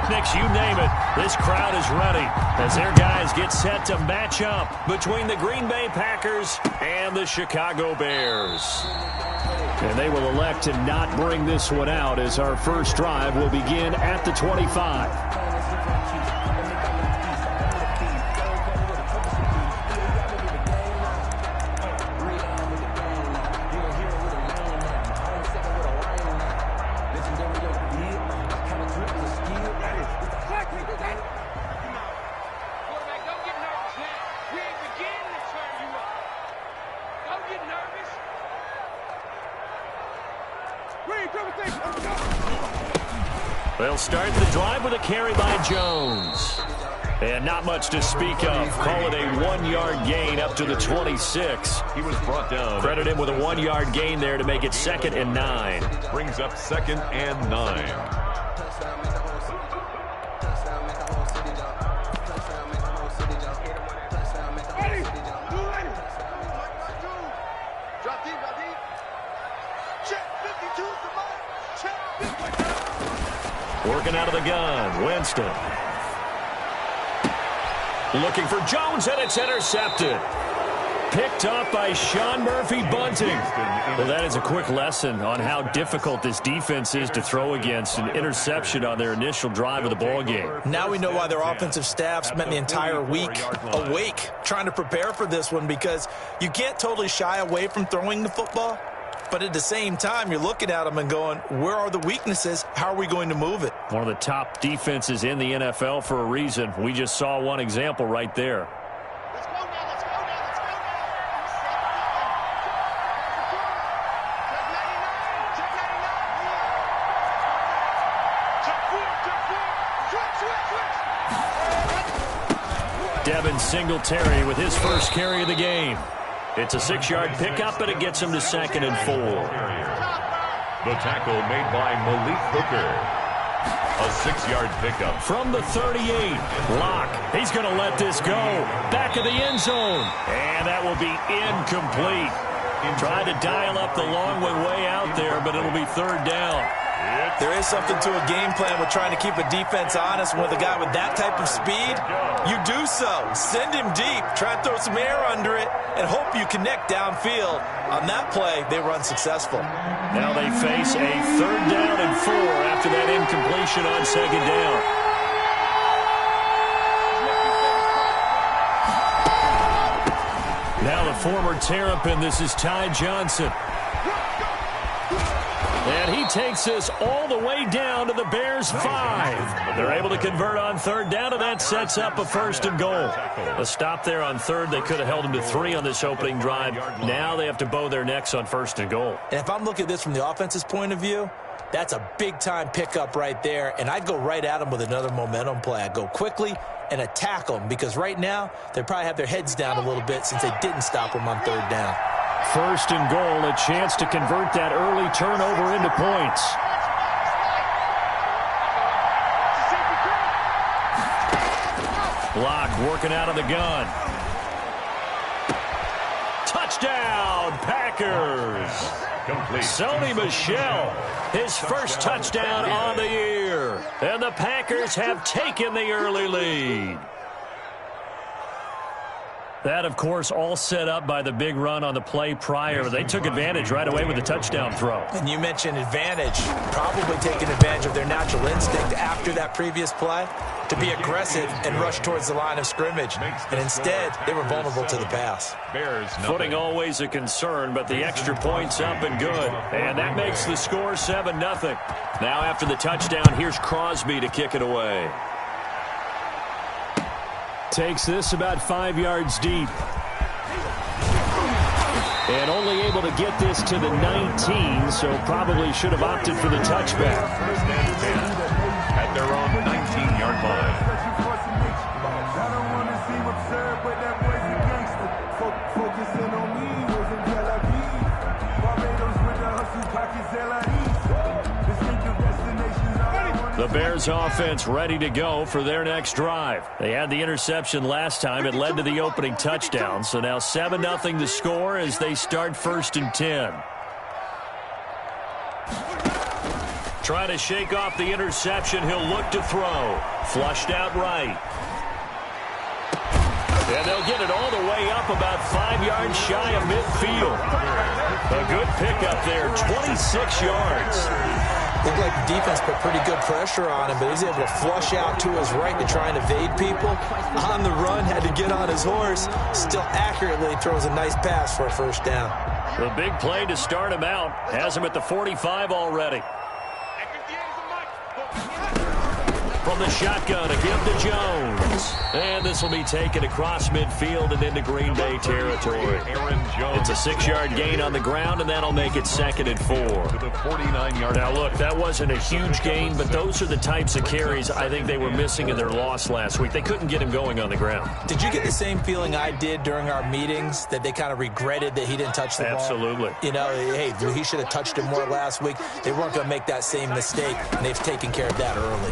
pyrotechnics, you name it. This crowd is ready as their guys get set to match up between the Green Bay Packers and the Chicago Bears. And they will elect to not bring this one out as our first drive will begin at the 25. They'll start the drive with a carry by Jones. And not much to speak of. Call it a 1-yard gain up to the 26. He was brought down. Credit him with a 1-yard gain there to make it 2nd and 9. Brings up 2nd and 9. Working out of the gun, Winston. Looking for Jones, and it's intercepted. Picked up by Sean Murphy-Bunting. Well, that is a quick lesson on how difficult this defense is to throw against. An interception on their initial drive of the ball game. Now we know why their offensive staff spent the entire week awake trying to prepare for this one, because you can't totally shy away from throwing the football. But at the same time, you're looking at them and going, where are the weaknesses? How are we going to move it? One of the top defenses in the NFL for a reason. We just saw one example right there. Let's go now, let's go now, let's go now. Check 99. Devin Singletary with his first carry of the game. It's a 6-yard pickup, but it gets him to 2nd and 4. The tackle made by Malik Hooker. A 6-yard pickup. From the 38, Locke. He's going to let this go. Back of the end zone. And that will be incomplete. Tried to dial up the long way out there, but it'll be 3rd down. There is something to a game plan with trying to keep a defense honest. With a guy with that type of speed, you do so. Send him deep. Try to throw some air under it and hope you connect downfield. On that play, they run successful. Now they face a 3rd down and 4 after that incompletion on 2nd down. Now the former Terrapin, this is Ty Johnson. And he takes us all the way down to the Bears' 5. They're able to convert on 3rd down, and that sets up a 1st and goal. A stop there on 3rd. They could have held him to 3 on this opening drive. Now they have to bow their necks on 1st and goal. And if I'm looking at this from the offense's point of view, that's a big-time pickup right there. And I'd go right at them with another momentum play. I'd go quickly and attack them, because right now they probably have their heads down a little bit since they didn't stop them on 3rd down. 1st and goal, a chance to convert that early turnover into points. Block working out of the gun. Touchdown, Packers. Complete. Sony Michel, his first touchdown on the year. And the Packers have taken the early lead. That, of course, all set up by the big run on the play prior. They took advantage right away with the touchdown throw. And you mentioned advantage, probably taking advantage of their natural instinct after that previous play to be aggressive and rush towards the line of scrimmage. And instead, they were vulnerable to the pass. Footing always a concern, but the extra point's up and good. And that makes the score 7-0. Now after the touchdown, here's Crosby to kick it away. Takes this about 5 yards deep. And only able to get this to the 19, so probably should have opted for the touchback. First and 10 at their own 19-yard line. The Bears offense ready to go for their next drive. They had the interception last time. It led to the opening touchdown. So now 7-0 to score as they start 1st and 10. Trying to shake off the interception. He'll look to throw. Flushed out right. And they'll get it all the way up about 5 yards shy of midfield. A good pickup there, 26 yards. Looked like the defense put pretty good pressure on him, but he's able to flush out to his right to try and evade people. On the run, had to get on his horse. Still accurately throws a nice pass for a first down. The big play to start him out. Has him at the 45 already. From the shotgun, a give to Jones. And this will be taken across midfield and into Green Bay territory. It's a 6-yard gain on the ground, and that'll make it 2nd and 4. To the 49-yard. Now, look, that wasn't a huge gain, but those are the types of carries I think they were missing in their loss last week. They couldn't get him going on the ground. Did you get the same feeling I did during our meetings, that they kind of regretted that he didn't touch the ball? Absolutely. You know, hey, he should have touched it more last week. They weren't going to make that same mistake, and they've taken care of that early.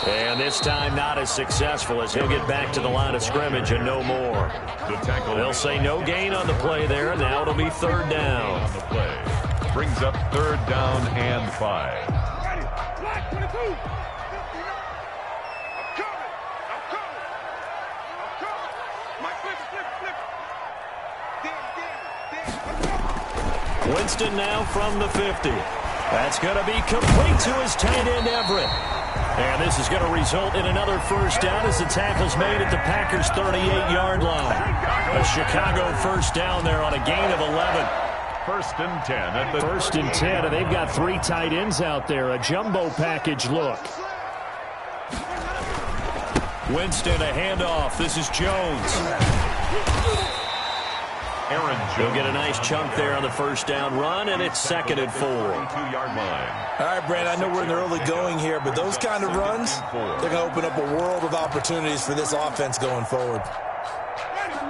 And this time not as successful as he'll get back to the line of scrimmage and no more. They'll say no gain on the play there. Now it'll be 3rd down. On the play. Brings up 3rd down and 5. Winston now from the 50. That's going to be complete to his tight end, Everett. And this is going to result in another first down as the tackle's made at the Packers' 38-yard line. A Chicago first down there on a gain of 11. 1st and 10 at the 1st and 10, and they've got 3 tight ends out there. A jumbo package look. Winston, a handoff. This is Jones. Aaron Jones. He'll get a nice chunk there on the first down run, and it's 2nd and 4. 2-yard line. All right, Brand, I know we're in the early going here, but those kind of runs, they're going to open up a world of opportunities for this offense going forward.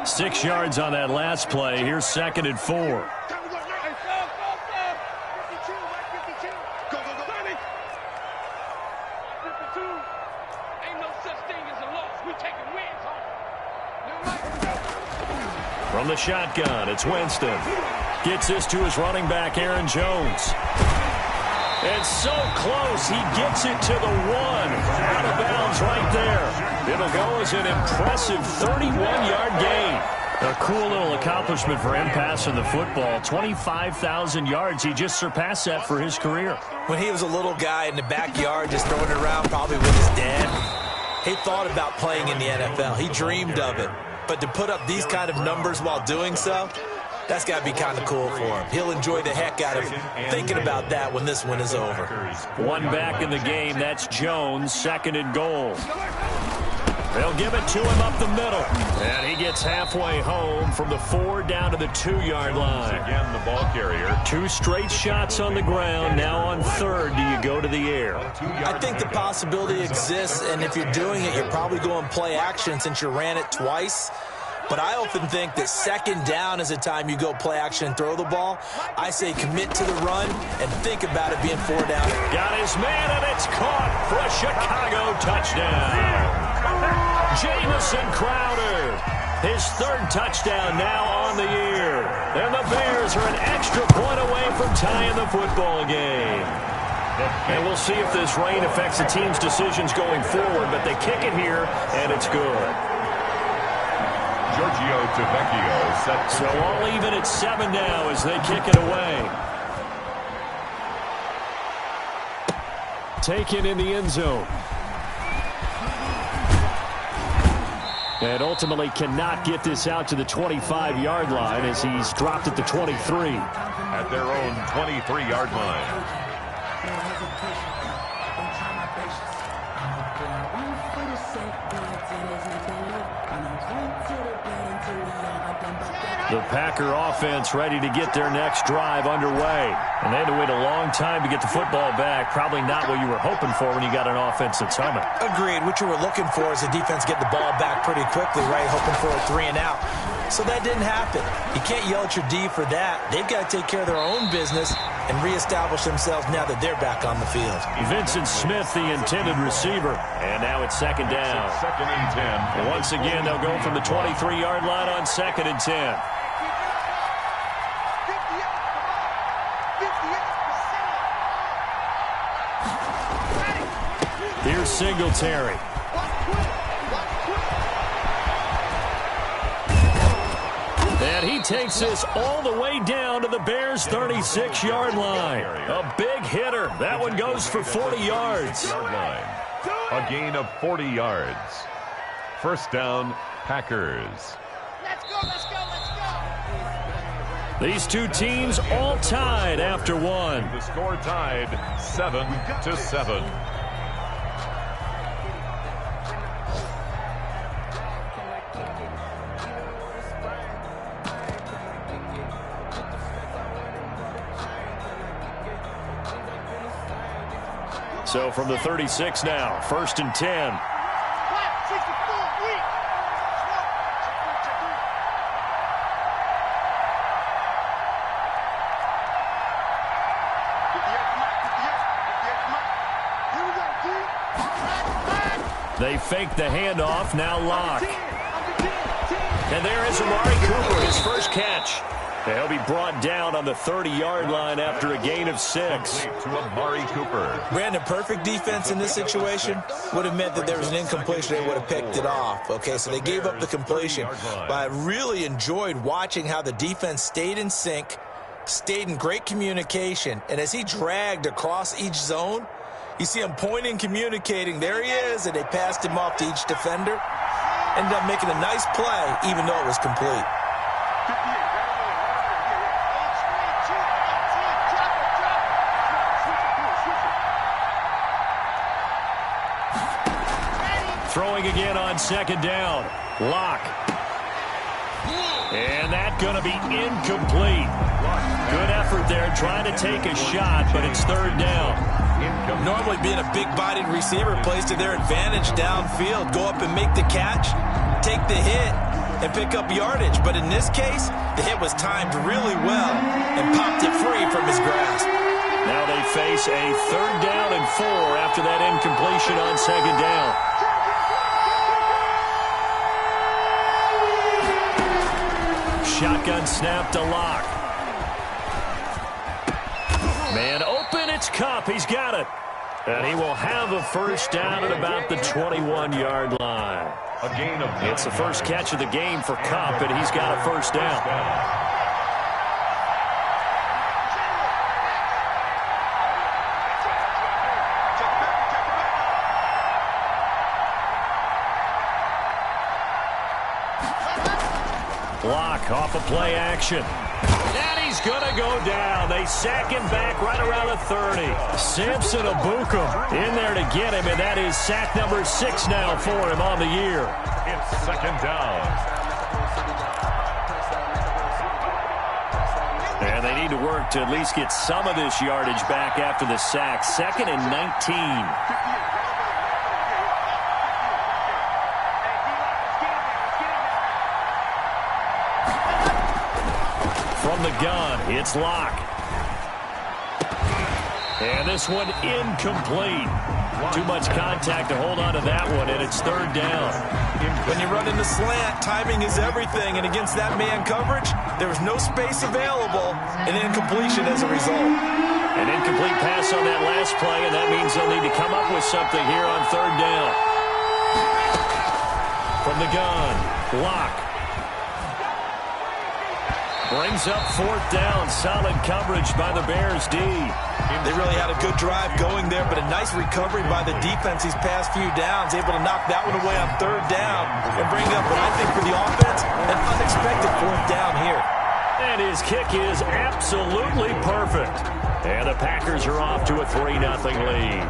6 yards on that last play. Here's 2nd and 4. From the shotgun, it's Winston. Gets this to his running back, Aaron Jones. And so close, he gets it to the 1. Out of bounds right there. It'll go as an impressive 31-yard gain. A cool little accomplishment for him passing the football. 25,000 yards. He just surpassed that for his career. When he was a little guy in the backyard just throwing it around probably with his dad, he thought about playing in the NFL. He dreamed of it. But to put up these kind of numbers while doing so, that's got to be kind of cool for him. He'll enjoy the heck out of thinking about that when this one is over. 1 back in the game. That's Jones, 2nd and goal. They'll give it to him up the middle. And he gets halfway home from the 4 down to the 2-yard line. Again, the ball carrier. 2 straight shots on the ground. Now on 3rd, do you go to the air? I think the possibility exists, and if you're doing it, you're probably going play action since you ran it twice. But I often think that 2nd down is a time you go play action and throw the ball. I say commit to the run and think about it being 4 down. Got his man, and it's caught for a Chicago touchdown. Jamison Crowder, his 3rd touchdown now on the year. And the Bears are an extra point away from tying the football game. And we'll see if this rain affects the team's decisions going forward, but they kick it here, and it's good. Giorgio Tavecchio set. So all even at 7 now as they kick it away. Taken in the end zone. And ultimately cannot get this out to the 25-yard line as he's dropped at the 23. At their own 23-yard line. The Packer offense ready to get their next drive underway. And they had to wait a long time to get the football back. Probably not what you were hoping for when you got an offense that's humming. Agreed. What you were looking for is the defense get the ball back pretty quickly, right? Hoping for a 3 and out. So that didn't happen. You can't yell at your D for that. They've got to take care of their own business and reestablish themselves now that they're back on the field. Vincent Smith, the intended receiver. And now it's 2nd down. 2nd and 10. And once again, they'll go from the 23-yard line on 2nd and 10. Here's Singletary. And he takes this all the way down to the Bears' 36-yard line. A big hitter. That one goes for 40 yards. A gain of 40 yards. First down, Packers. Let's go, let's go, let's go. These two teams all tied after one. The score tied 7-7. So from the 36 now, 1st and 10. They fake the handoff, now lock. And there is Amari Cooper, his first catch. He'll be brought down on the 30-yard line after a gain of 6. To Amari Cooper. Brandon, perfect defense in this situation would have meant that there was an incompletion. They would have picked it off. Okay, so they gave up the completion. But I really enjoyed watching how the defense stayed in sync, stayed in great communication. And as he dragged across each zone, you see him pointing, communicating. There he is, and they passed him off to each defender. Ended up making a nice play, even though it was complete. Throwing again on 2nd down. Lock. And that's going to be incomplete. Good effort there trying to take a shot, but it's 3rd down. Normally being a big-bodied receiver plays to their advantage downfield. Go up and make the catch, take the hit, and pick up yardage. But in this case, the hit was timed really well and popped it free from his grasp. Now they face a 3rd down and 4 after that incompletion on 2nd down. Shotgun snap to Lock. Man open, it's Kupp. He's got it. And he will have a first down at about the 21-yard line. A gain of It's the first catch of the game for Kupp, and he's got a first down. Block off of play action. And he's going to go down. They sack him back right around the 30. Samson Abukum in there to get him, and that is sack number 6 now for him on the year. It's 2nd down. And they need to work to at least get some of this yardage back after the sack. 2nd and 19. From the gun, it's Lock. And this one incomplete. Too much contact to hold on to that one, and it's 3rd down. When you run in the slant, timing is everything, and against that man coverage, there was no space available, and incompletion as a result. An incomplete pass on that last play, and that means they'll need to come up with something here on 3rd down. From the gun, Lock. Brings up 4th down. Solid coverage by the Bears D. They really had a good drive going there, but a nice recovery by the defense these past few downs. Able to knock that one away on 3rd down and bring up what I think for the offense, an unexpected 4th down here. And his kick is absolutely perfect. And the Packers are off to a 3-0 lead.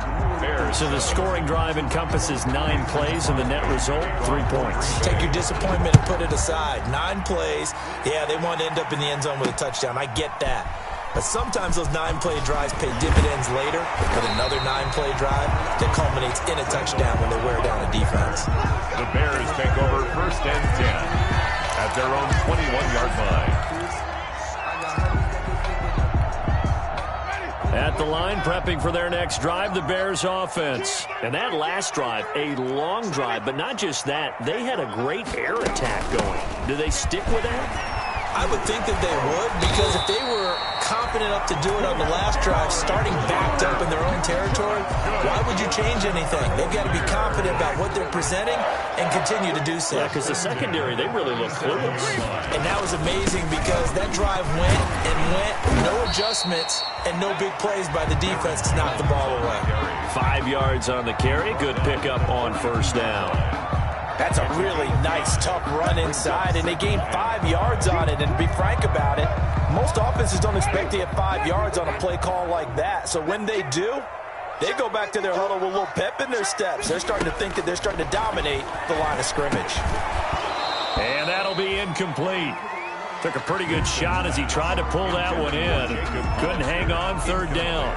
So the scoring drive encompasses 9 plays, and the net result, 3 points. Take your disappointment and put it aside. 9 plays. Yeah, they want to end up in the end zone with a touchdown. I get that. But sometimes those 9-play drives pay dividends later with another 9-play drive that culminates in a touchdown when they wear down a defense. The Bears take over 1st and 10 at their own 21-yard line. At the line, prepping for their next drive, the Bears offense. And that last drive, a long drive, but not just that. They had a great air attack going. Do they stick with that? I would think that they would, because if they were confident enough to do it on the last drive, starting backed up in their own territory, why would you change anything? They've got to be confident about what they're presenting and continue to do so. Yeah, because the secondary, they really look clueless. And that was amazing because that drive went and went, no adjustments, and no big plays by the defense to knock the ball away. 5 yards on the carry. Good pickup on first down. That's a really nice, tough run inside, and they gained 5 yards on it. And to be frank about it, most offenses don't expect to get 5 yards on a play call like that. So when they do, they go back to their huddle with a little pep in their steps. They're starting to think that they're starting to dominate the line of scrimmage. And that'll be incomplete. Took a pretty good shot as he tried to pull that one in. Couldn't hang on, third down.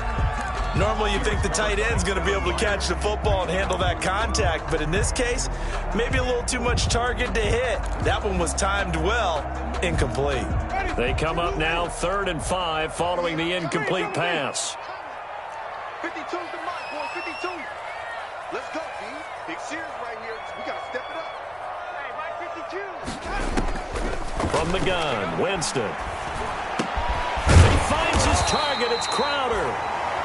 Normally you think the tight end's going to be able to catch the football and handle that contact, but in this case, maybe a little too much target to hit. That one was timed well, incomplete. They come up now 3rd and 5 following the incomplete pass. 52's the mark, boy, 52. Let's go, D. Big series right here. We got to step it up. Hey, right 52. From the gun, Winston. He finds his target. It's Crowder.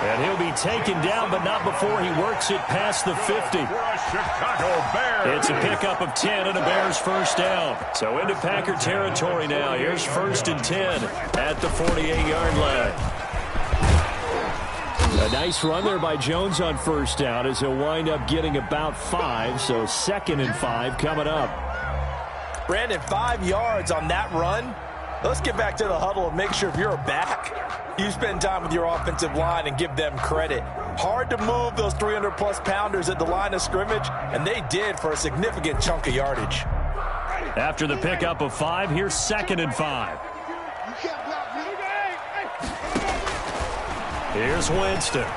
And he'll be taken down, but not before he works it past the 50. Chicago Bears. It's a pickup of 10 and a Bears first down. So into Packer territory now. Here's 1st and 10 at the 48-yard line. A nice run there by Jones on first down as he'll wind up getting about 5. So 2nd and 5 coming up. Brandon, 5 yards on that run. Let's get back to the huddle and make sure if you're a back, you spend time with your offensive line and give them credit. Hard to move those 300-plus pounders at the line of scrimmage, and they did for a significant chunk of yardage. After the pickup of 5, here's 2nd and 5. Here's Winston.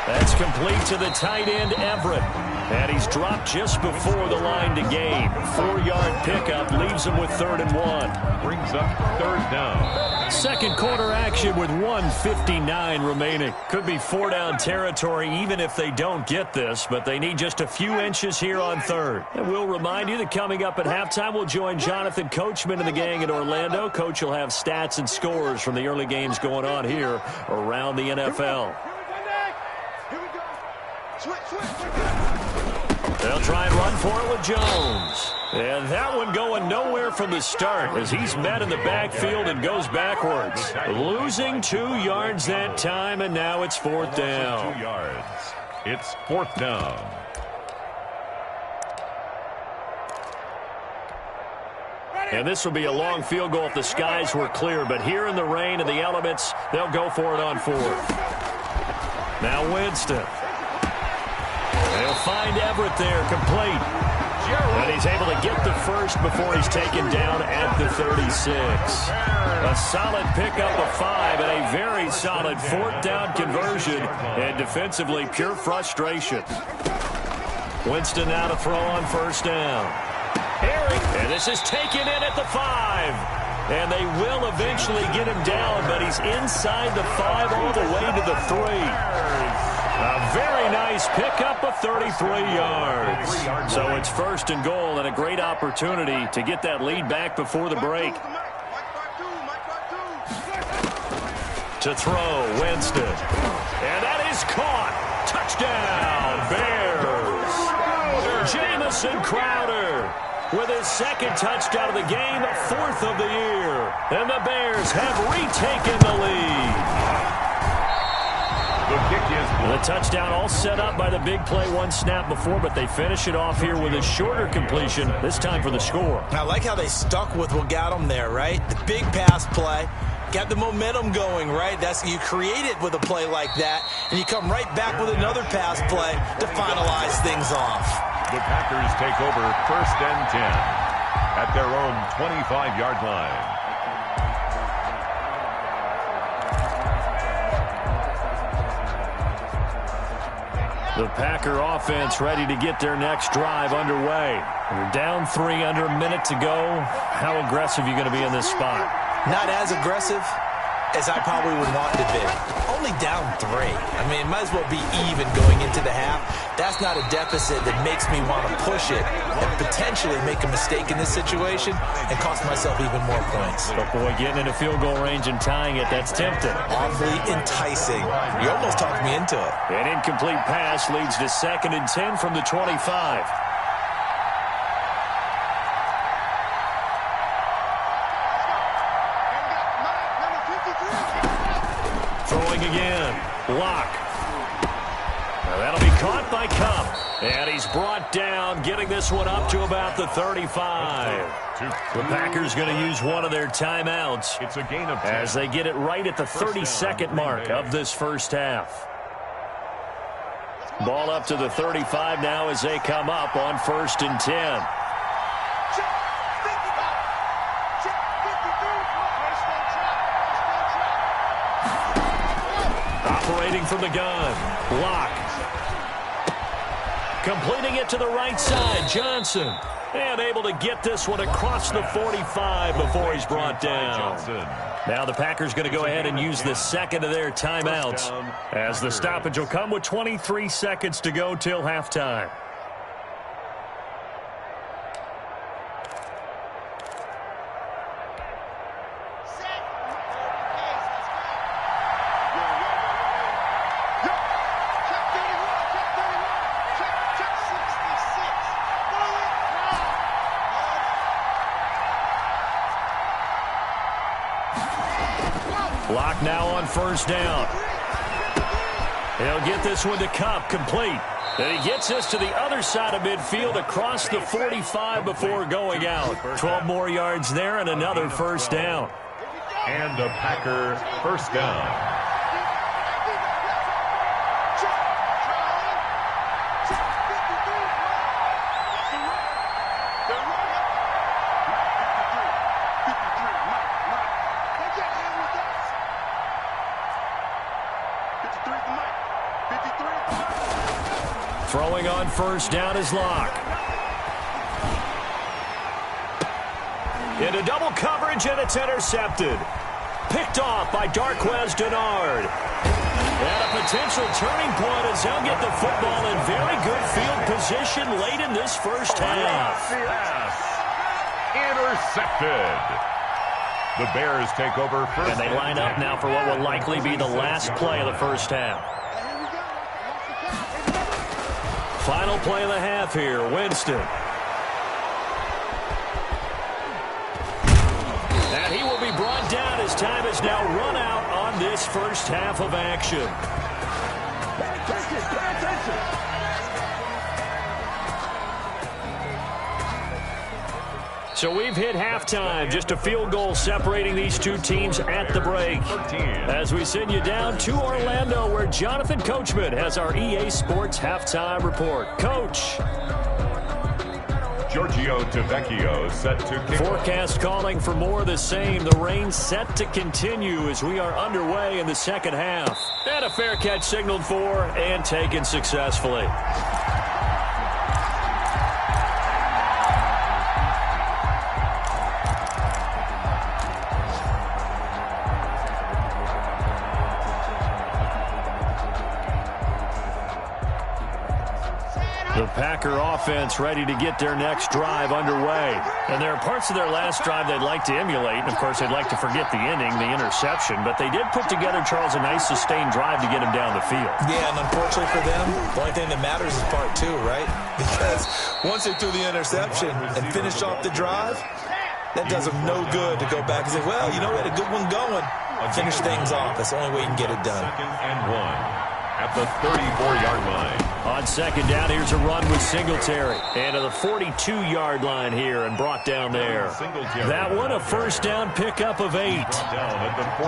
That's complete to the tight end, Everett. And he's dropped just before the line to gain. 4-yard pickup leaves him with 3rd and 1. Brings up 3rd down. Second quarter action with 1:59 remaining. Could be 4-down territory even if they don't get this, but they need just a few inches here on 3rd. And we'll remind you that coming up at halftime, we'll join Jonathan Coachman and the gang in Orlando. Coach will have stats and scores from the early games going on here around the NFL. They'll try and run for it with Jones. And that one going nowhere from the start as he's met in the backfield and goes backwards. Losing 2 yards that time, and now it's 4th down. 2 yards. It's 4th down. And this will be a long field goal if the skies were clear. But here in the rain and the elements, they'll go for it on 4th. Now Winston. They'll find Everett there, complete. And he's able to get the first before he's taken down at the 36. A solid pickup of 5 and a very solid 4th down conversion. And defensively, pure frustration. Winston now to throw on first down. And this is taken in at the 5. And they will eventually get him down, but he's inside the 5 all the way to the 3. A very nice pickup of 33 yards. So it's 1st and goal and a great opportunity to get that lead back before the break. To throw, Winston. And that is caught. Touchdown, Bears. Jamison Crowder with his 2nd touchdown of the game, 4th of the year. And the Bears have retaken the lead. The touchdown all set up by the big play, 1 snap before, but they finish it off here with a shorter completion, this time for the score. I like how they stuck with what got them there, right? The big pass play, got the momentum going, right? That's you create it with a play like that, and you come right back with another pass play to finalize things off. The Packers take over 1st and 10 at their own 25-yard line. The Packer offense ready to get their next drive underway. You're down 3 under a minute to go. How aggressive are you going to be in this spot? Not as aggressive as I probably would want to be. Only down 3. I mean, it might as well be even going into the half. That's not a deficit that makes me want to push it and potentially make a mistake in this situation and cost myself even more points. But boy, getting into field goal range and tying it, that's tempting. Awfully enticing. You almost talked me into it. An incomplete pass leads to 2nd and 10 from the 25. Throwing again. Lock. Now that'll be caught by Cup. And he's brought down, getting this one up to about the 35. The Packers going to use one of their timeouts. It's a gain of 10. As they get it right at the 32nd mark of this first half. Ball up to the 35 now as they come up on 1st and 10. Operating from the gun. Lock. Completing it to the right side. Johnson. And able to get this one across the 45 before he's brought down. Now the Packers going to go ahead and use the second of their timeouts, as the stoppage will come with 23 seconds to go till halftime. Lock now on 1st down. He'll get this one to Cup, complete. And he gets this to the other side of midfield across the 45 before going out. 12 more yards there and another 1st down. And a Packer 1st down. Throwing on 1st down is Lock. Into double coverage, and it's intercepted. Picked off by Darquez Denard. And a potential turning point as they'll get the football in very good field position late in this first half. Intercepted. The Bears take over first. And they line up now for what will likely be the last play of the first half. Final play of the half here, Winston. And he will be brought down as time is now run out on this first half of action. So we've hit halftime, just a field goal separating these two teams at the break. As we send you down to Orlando, where Jonathan Coachman has our EA Sports halftime report. Coach. Giorgio Tavecchio set to kick. Forecast calling for more of the same. The rain set to continue as we are underway in the second half. And a fair catch signaled for and taken successfully. The Packer offense ready to get their next drive underway. And there are parts of their last drive they'd like to emulate. And, of course, they'd like to forget the inning, the interception. But they did put together, Charles, a nice sustained drive to get him down the field. Yeah, and unfortunately for them, the only thing that matters is part 2, right? Because once they threw the interception and finished off the drive, that does them no good to go back and say, well, you know, we had a good one going. Finish things off. That's the only way you can get it done. 2nd and 1 at the 34-yard line. On 2nd down, here's a run with Singletary. And to the 42-yard line here and brought down there. That one, a 1st down pickup of 8.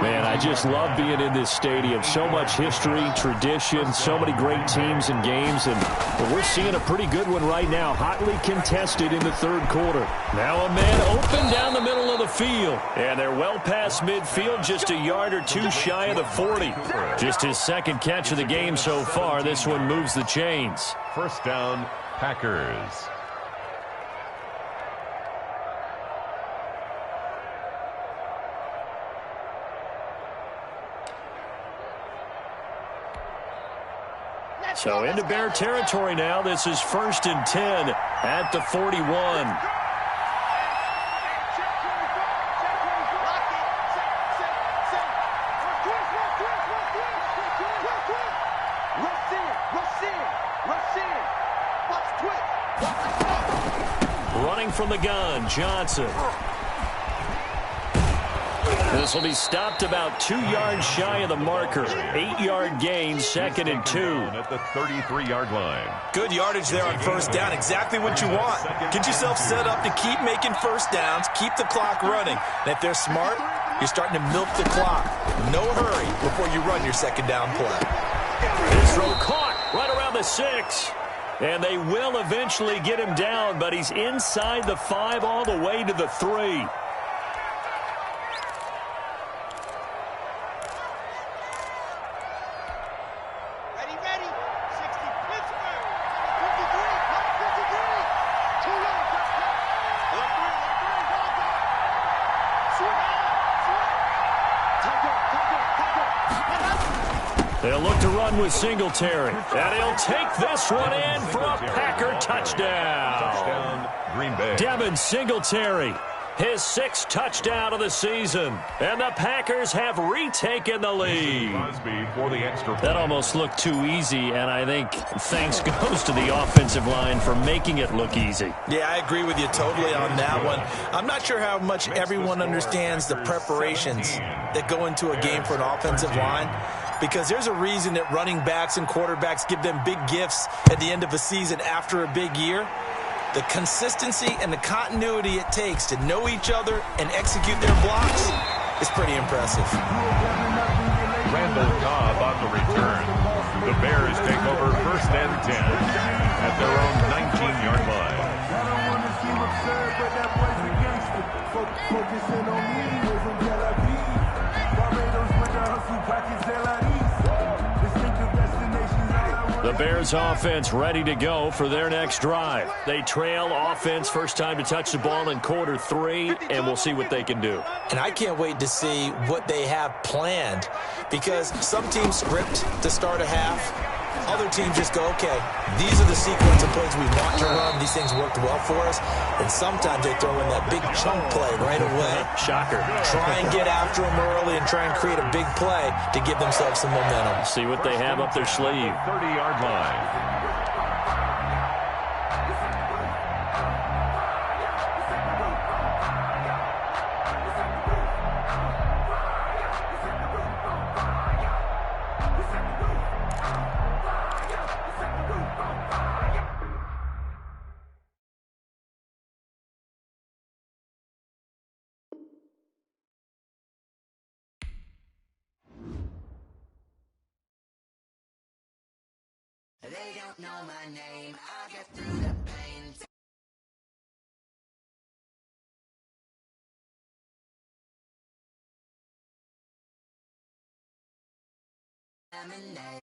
Man, I just love being in this stadium. So much history, tradition, so many great teams and games. And we're seeing a pretty good one right now. Hotly contested in the 3rd quarter. Now a man open down the middle of the field. And they're well past midfield, just a yard or two shy of the 40. Just his 2nd catch of the game so far. This one moves the chains. 1st down, Packers. So into Bear territory now. This is 1st and 10 at the 41. Running from the gun, Johnson. This will be stopped about 2 yards shy of the marker. 8-yard gain, 2nd and 2. At the 33-yard line. Good yardage there on 1st down. Exactly what you want. Get yourself set up to keep making 1st downs, keep the clock running. And if they're smart, you're starting to milk the clock. No hurry before you run your 2nd down play. This throw caught right around the 6. And they will eventually get him down, but he's inside the 5 all the way to the 3. They'll look to run with Singletary. And he'll take this one in for a Packer touchdown. Touchdown, Green Bay. Devin Singletary, his 6th touchdown of the season. And the Packers have retaken the lead. For the extra point. That almost looked too easy, and I think thanks goes to the offensive line for making it look easy. Yeah, I agree with you totally on that one. I'm not sure how much everyone understands the preparations that go into a game for an offensive line, because there's a reason that running backs and quarterbacks give them big gifts at the end of a season after a big year. The consistency and the continuity it takes to know each other and execute their blocks is pretty impressive. Randall Cobb on the return. The Bears take over 1st and 10 at their own 19-yard line. I don't want to seem absurd, but that boy's a gangster. Focusing on me, we're from Tel Aviv. Barbados with the hustle pockets, distinctive destinations. The Bears offense ready to go for their next drive. They trail offense, first time to touch the ball in quarter 3, and we'll see what they can do. And I can't wait to see what they have planned, because some teams script to start a half. Other teams just go, okay, these are the sequence of plays we want to run. These things worked well for us. And sometimes they throw in that big chunk play right away. Shocker. Try and get after them early and try and create a big play to give themselves some momentum. See what they have up their sleeve. 30-yard line. They don't know my name. I get through the pain. Lemonade.